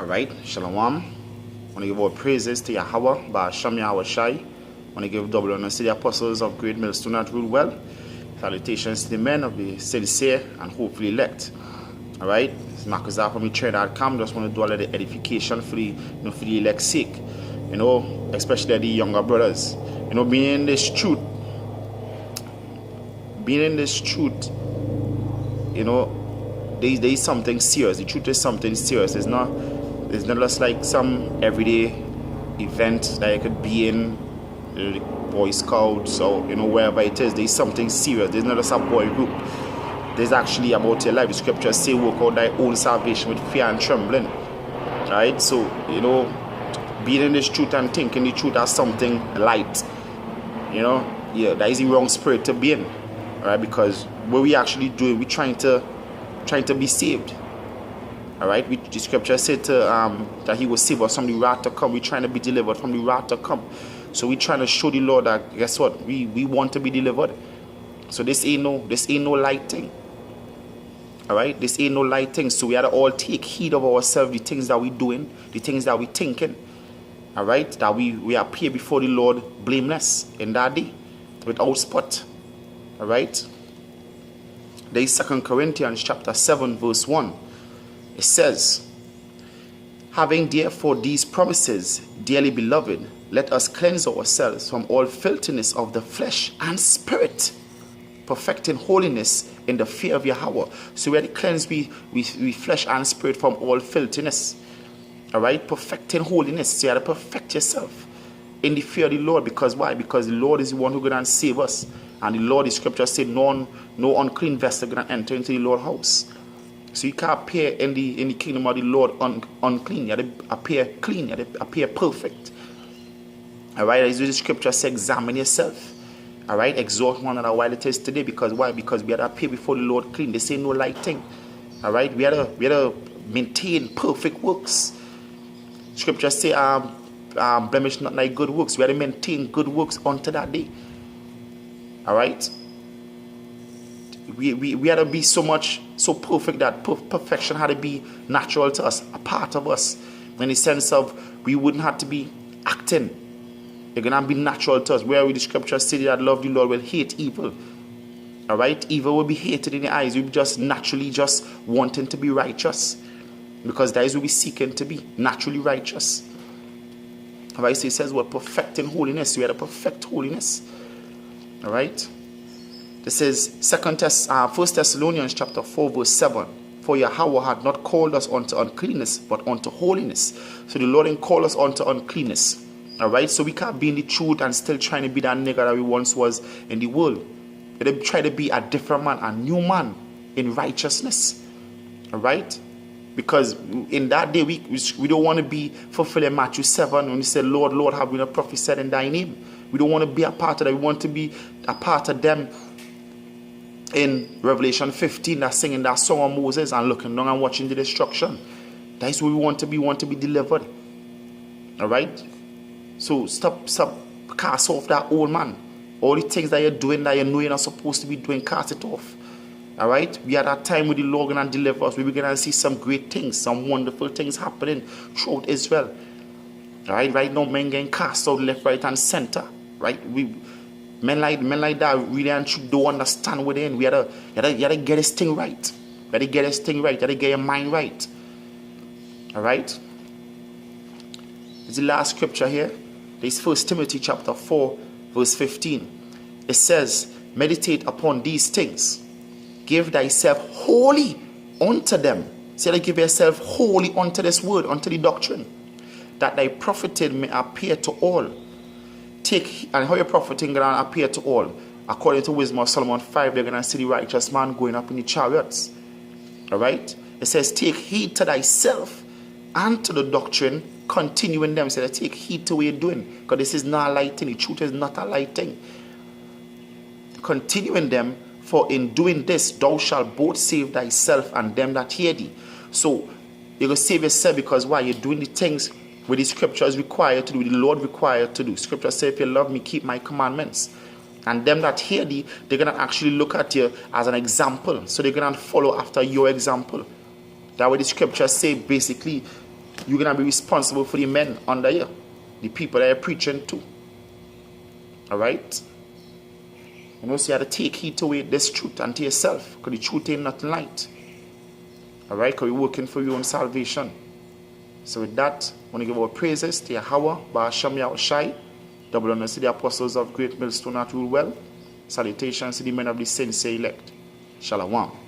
Alright, Shalom. I want to give all praises to Yahweh, Ba'asham Yahweh Shai. I want to give double honor to the apostles of Great Millstone that rule well. Salutations to the men of the sincere and hopefully elect. Alright, this is Marcus from Trinidad.com. Just want to do a little edification for the, for the elect's sake. Especially the younger brothers. Being in this truth, there is something serious. The truth is something serious. It's not just like some everyday event that you could be in, the Boy Scouts or wherever it is. There's something serious. There's not just a boy group. There's actually about your life. The scriptures say, work out thy own salvation with fear and trembling. Right? So, being in this truth and thinking the truth as something light. That is the wrong spirit to be in. Right? Because what we actually doing, we're trying to be saved. Alright, the scripture said that he will save us from the wrath to come. We're trying to be delivered from the wrath to come. So we're trying to show the Lord that, guess what, we want to be delivered. So this ain't no light thing. Alright, this ain't no light thing. So we have to all take heed of ourselves, the things that we're doing, the things that we're thinking. Alright, that we appear before the Lord blameless in that day, without spot. Alright. There is 2 Corinthians chapter 7 verse 1. It says, having therefore these promises, dearly beloved, let us cleanse ourselves from all filthiness of the flesh and spirit, perfecting holiness in the fear of Yahweh. So we have to cleanse we flesh and spirit from all filthiness. Alright, perfecting holiness. So you have to perfect yourself in the fear of the Lord. Because why? Because the Lord is the one who's going to save us. And the Lord, the scripture said, no unclean vessel going to enter into the Lord's house. So you can't appear in the kingdom of the Lord unclean. You have to appear clean. You have to appear perfect. Alright, as the scripture says, examine yourself. Alright, exhort one another while it is today. Because why? Because we have to appear before the Lord clean. They say no light thing. Alright, we have to maintain perfect works. Scripture say, blemish not thy good works. We have to maintain good works unto that day. Alright, we had to be so perfect that perfection had to be natural to us, a part of us, in the sense of we wouldn't have to be acting. It's gonna be natural to us. Where the scripture say that love the Lord will hate evil. Alright, evil will be hated in the eyes. We'll be just naturally just wanting to be righteous, because that is what we're seeking to be, naturally righteous. Alright, so it says we're perfecting holiness. We had to perfect holiness. Alright, this is 1 Thessalonians chapter 4 verse 7. For Yahweh had not called us unto uncleanness, but unto holiness. So the Lord didn't call us unto uncleanness. Alright, so we can't be in the truth and still trying to be that nigger that we once was in the world. They try to be a different man, a new man in righteousness. Alright, because in that day we don't want to be fulfilling Matthew 7 when he said, Lord, Lord, have we not prophesied in thy name? We don't want to be a part of that. We want to be a part of them in Revelation 15, that singing that song of Moses and looking down and watching the destruction. That is what we want to be. We want to be delivered. Alright? So stop cast off that old man. All the things that you're doing that you know you're not supposed to be doing, cast it off. Alright? We are at that time with the Lord and deliver us. We're going to see some great things, some wonderful things happening throughout Israel. Alright? Right now, men getting cast out left, right, and center. Right? Men like that really and truly don't understand within. We gotta get this thing right. You gotta get this thing right. You gotta get your mind right. Alright? This is the last scripture here. This is 1 Timothy chapter 4 verse 15. It says, meditate upon these things. Give thyself wholly unto them. Say that give yourself wholly unto this word, unto the doctrine, that thy profiting may appear to all. And how your profiting gonna appear to all? According to Wisdom of Solomon 5, they're gonna see the righteous man going up in the chariots. Alright? It says, take heed to thyself and to the doctrine, continuing them. So take heed to what you're doing. Because this is not a light thing. The truth is not a light thing. Continuing them, for in doing this thou shalt both save thyself and them that hear thee. So you're gonna save yourself because why? You're doing the things what the scripture is required to do, the Lord required to do. Scripture says, if you love me, keep my commandments. And them that hear thee, they're going to actually look at you as an example. So they're going to follow after your example. That way the scriptures say basically you're going to be responsible for the men under you, the people that you're preaching to. Alright? You know, so you have to take heed to it, this truth and to yourself, because the truth ain't nothing light. Alright? Because you're working for your own salvation. So with that, I want to give our praises to Yahweh, Ba'asham Yahushai, double honors to the apostles of Great Millstone that rule well. Salutations to the men of the saints elect. Shalom.